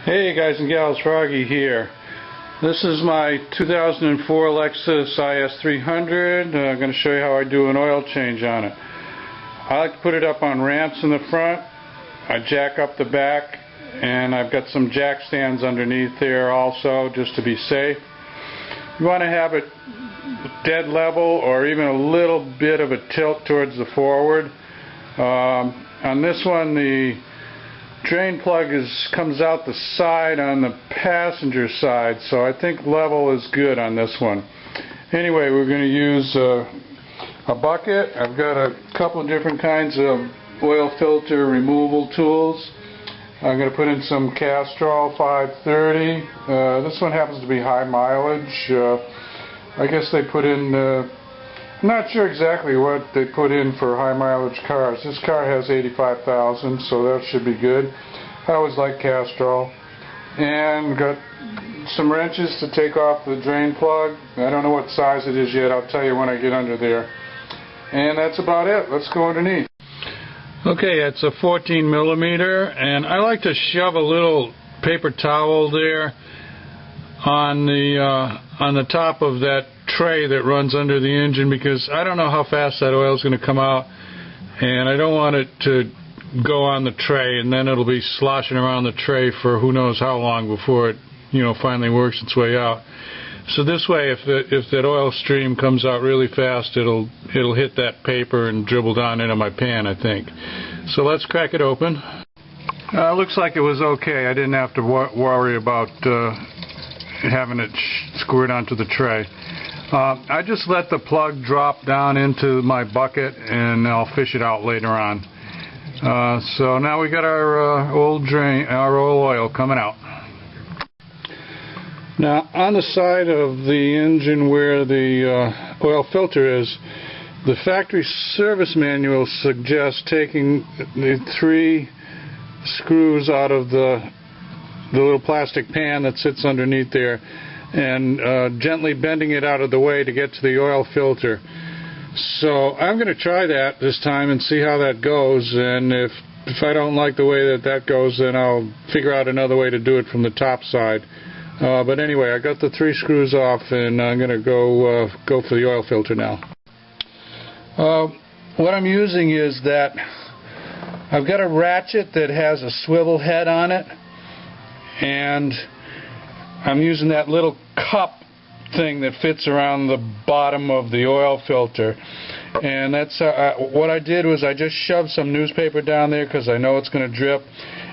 Hey guys and gals, Froggy here. This is my 2004 Lexus IS300. I'm going to show you how I do an oil change on it. I like to put it up on ramps in the front. I jack up the back, and I've got some jack stands underneath there also, just to be safe. You want to have it dead level or even a little bit of a tilt towards the forward. On this one, the drain plug comes out the side on the passenger side, so I think level is good on this one. Anyway, we're going to use a bucket. I've got a couple of different kinds of oil filter removal tools. I'm going to put in some Castrol 530. This one happens to be high mileage. I guess they put in I'm not sure exactly what they put in for high mileage cars. This car has 85,000, so that should be good. I always like Castrol. And got some wrenches to take off the drain plug. I don't know what size it is yet. I'll tell you when I get under there. And that's about it. Let's go underneath. Okay, it's a 14 millimeter, and I like to shove a little paper towel there on the top of that tray that runs under the engine, because I don't know how fast that oil is going to come out, and I don't want it to go on the tray and then it'll be sloshing around the tray for who knows how long before it finally works its way out. So this way, if that oil stream comes out really fast, it'll hit that paper and dribble down into my pan, I think. So let's crack it open. Looks like it was okay. I didn't have to worry about having it squirt onto the tray. I just let the plug drop down into my bucket and I'll fish it out later on. So now we got our oil oil coming out. Now on the side of the engine where the oil filter is, the factory service manual suggests taking the 3 screws out of the little plastic pan that sits underneath there and gently bending it out of the way to get to the oil filter. So I'm going to try that this time and see how that goes, and if I don't like the way that goes, then I'll figure out another way to do it from the top side. But anyway, I got the 3 screws off, and I'm going to go for the oil filter now. What I'm using is that I've got a ratchet that has a swivel head on it, and I'm using that little cup thing that fits around the bottom of the oil filter. And that's what I did was I just shoved some newspaper down there because I know it's going to drip,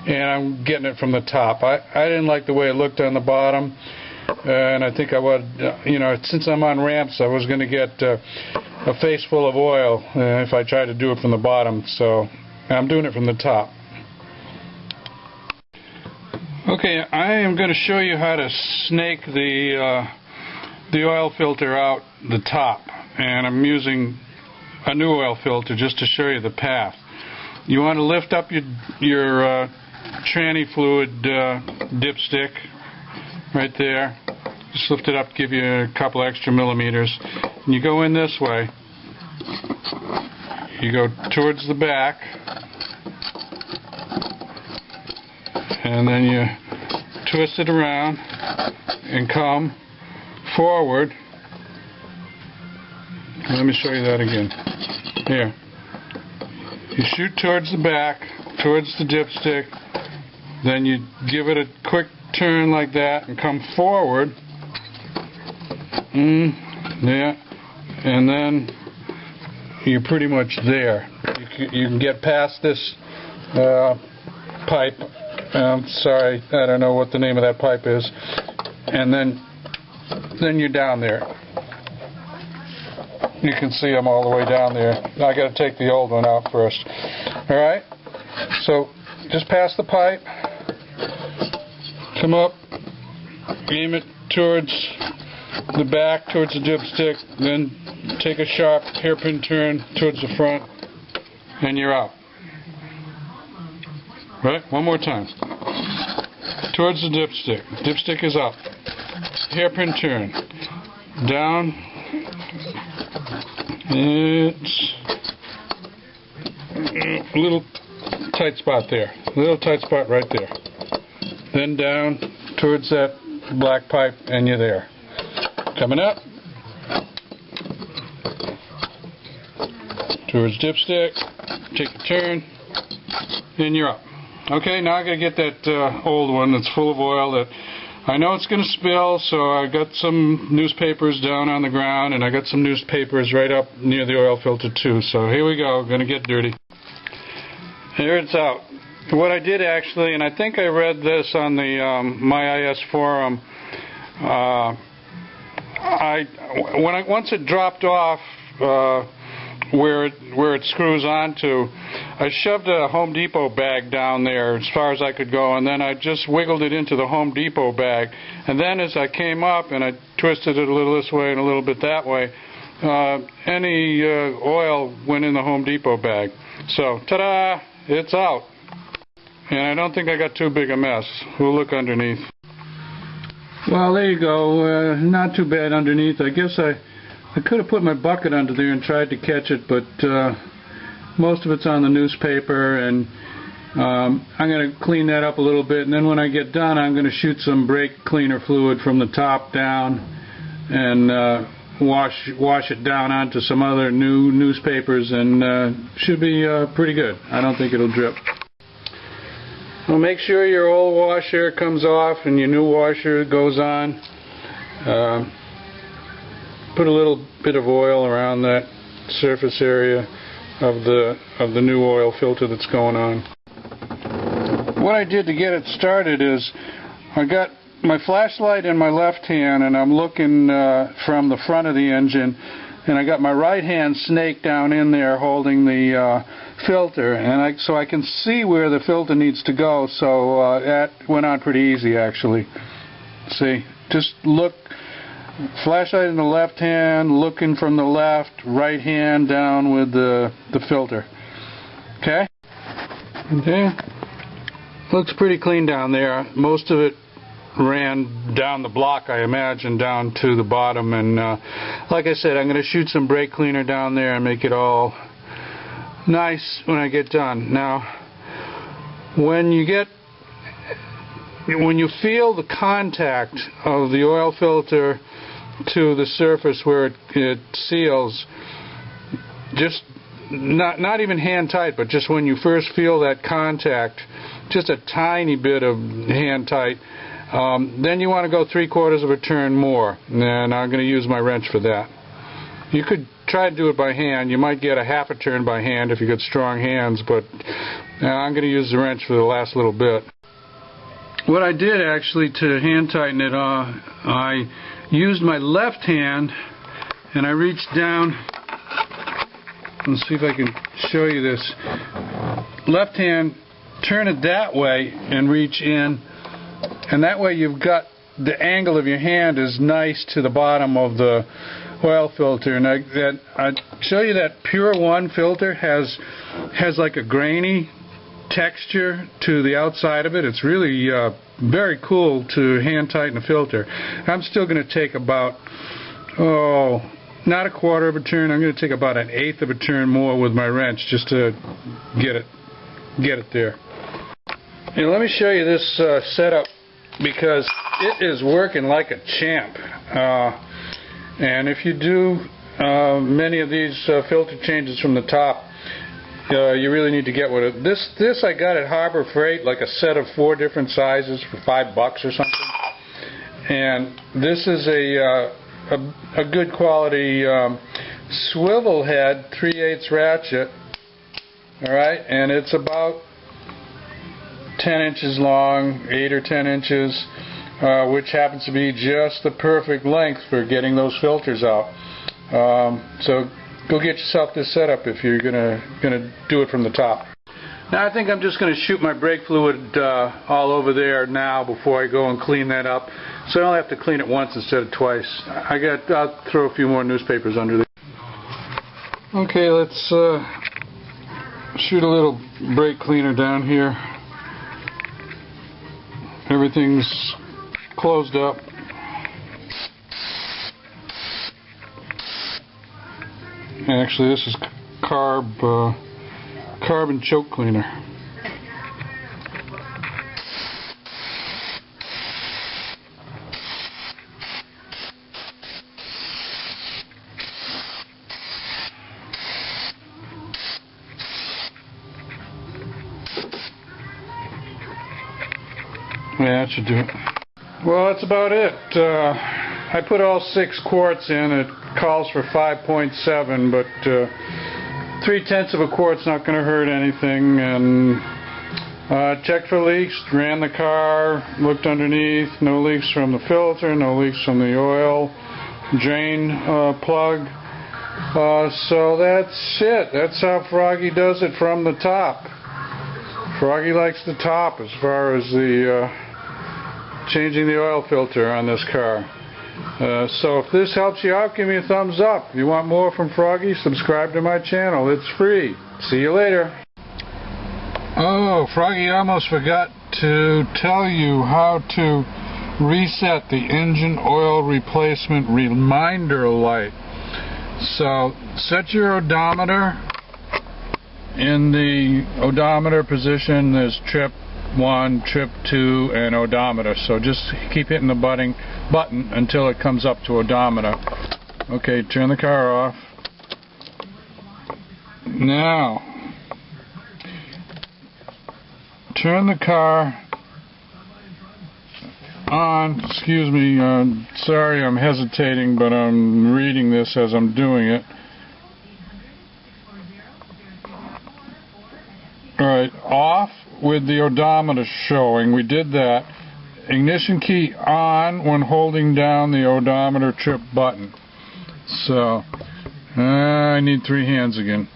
and I'm getting it from the top. I didn't like the way it looked on the bottom, and I think I would, since I'm on ramps, I was going to get a face full of oil if I tried to do it from the bottom, so I'm doing it from the top. Okay, I am going to show you how to snake the oil filter out the top, and I'm using a new oil filter just to show you the path. You want to lift up your tranny fluid dipstick right there. Just lift it up, give you a couple extra millimeters, and you go in this way. You go towards the back, and then you twist it around and come forward. Let me show you that again. Here. You shoot towards the back, towards the dipstick, then you give it a quick turn like that and come forward. Yeah. And then you're pretty much there. You can get past this pipe. I'm sorry, I don't know what the name of that pipe is. And then you're down there. You can see I'm all the way down there. Now I got to take the old one out first. Alright? So just pass the pipe, come up, aim it towards the back, towards the dipstick, then take a sharp hairpin turn towards the front, and you're out. Right? One more time. Towards the dipstick. Dipstick is up. Hairpin turn. Down. It's a little tight spot there. A little tight spot right there. then down towards that black pipe, and you're there. Coming up towards dipstick, take a turn, and you're up. Okay, now I gotta get that old one that's full of oil that I know it's gonna spill, so I got some newspapers down on the ground, and I got some newspapers right up near the oil filter too. So here we go, gonna get dirty. Here it's out. What I did actually, and I think I read this on the My IS forum, once it dropped off where it screws onto, I shoved a Home Depot bag down there as far as I could go, and then I just wiggled it into the Home Depot bag, and then as I came up and I twisted it a little this way and a little bit that way, any oil went in the Home Depot bag. So ta-da, it's out. And I don't think I got too big a mess. We'll look underneath. Well, there you go. Not too bad underneath. I guess I could have put my bucket under there and tried to catch it, but most of it's on the newspaper, and I'm going to clean that up a little bit, and then when I get done I'm going to shoot some brake cleaner fluid from the top down and wash it down onto some other new newspapers, and should be pretty good. I don't think it'll drip. Well, make sure your old washer comes off and your new washer goes on. Put a little bit of oil around that surface area of the new oil filter that's going on. What I did to get it started is I got my flashlight in my left hand, and I'm looking from the front of the engine, and I got my right hand snake down in there holding the filter, and so I can see where the filter needs to go. So that went on pretty easy actually. See, just look. Flashlight in the left hand, looking from the left, right hand down with the filter. Okay? Looks pretty clean down there. Most of it ran down the block, I imagine, down to the bottom. And like I said, I'm going to shoot some brake cleaner down there and make it all nice when I get done. Now, when you feel the contact of the oil filter to the surface where it seals, just not even hand tight, but just when you first feel that contact, just a tiny bit of hand tight, then you want to go 3/4 of a turn more, and I'm going to use my wrench for that. You could try to do it by hand. You might get a 1/2 turn by hand if you got strong hands, but I'm going to use the wrench for the last little bit. What I did actually to hand tighten it, I used my left hand and I reached down. Let's see if I can show you this. Left hand, turn it that way and reach in, and that way you've got the angle of your hand is nice to the bottom of the oil filter. And I show you that Pure One filter has like a grainy texture to the outside of it. It's really very cool to hand tighten a filter. I'm still going to take about, not 1/4 of a turn. I'm going to take about 1/8 of a turn more with my wrench just to get it there. Now, let me show you this setup, because it is working like a champ. And if you do many of these filter changes from the top, you really need to get with it. This I got at Harbor Freight, like a set of 4 different sizes for $5 or something. And this is a good quality swivel head 3/8 ratchet. All right, and it's about 10 inches long, 8 or 10 inches, which happens to be just the perfect length for getting those filters out. So go get yourself this setup if you're gonna do it from the top. Now I think I'm just gonna shoot my brake fluid all over there now before I go and clean that up, so I don't have to clean it once instead of twice. I'll throw a few more newspapers under there. Okay, let's shoot a little brake cleaner down here. Everything's closed up. Actually, this is carbon choke cleaner. Yeah, that should do it. Well, that's about it. I put all 6 quarts in. It calls for 5.7, but 3/10 of a quart's not going to hurt anything. And checked for leaks, ran the car, looked underneath, no leaks from the filter, no leaks from the oil drain plug. So that's it. That's how Froggy does it from the top. Froggy likes the top as far as the changing the oil filter on this car. So if this helps you out, give me a thumbs up. If you want more from Froggy, subscribe to my channel. It's free. See you later. Oh, Froggy, I almost forgot to tell you how to reset the engine oil replacement reminder light. So set your odometer in the odometer position. There's trip 1, trip 2, and odometer. So just keep hitting the button until it comes up to odometer. Okay, turn the car off. Now, turn the car on. Excuse me, sorry I'm hesitating, but I'm reading this as I'm doing it. Alright, off with the odometer showing. We did that. Ignition key on when holding down the odometer trip button. So, I need 3 hands again.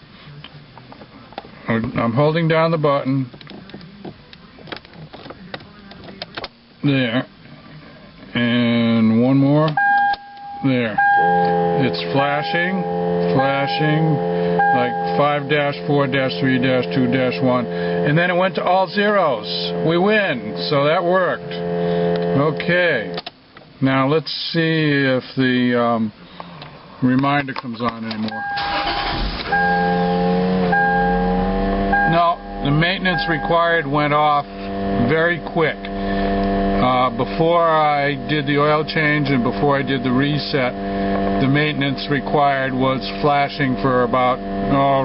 I'm holding down the button. There. And one more. There. It's flashing, like 5-4-3-2-1. And then it went to all zeros. We win. So that worked. Okay. Now let's see if the reminder comes on anymore. No, the maintenance required went off very quick. Before I did the oil change and before I did the reset, the maintenance required was flashing for about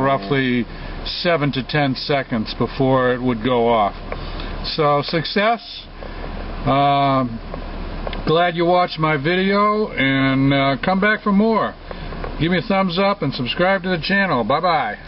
roughly 7 to 10 seconds before it would go off. So success. Glad you watched my video, and come back for more. Give me a thumbs up and subscribe to the channel. Bye bye.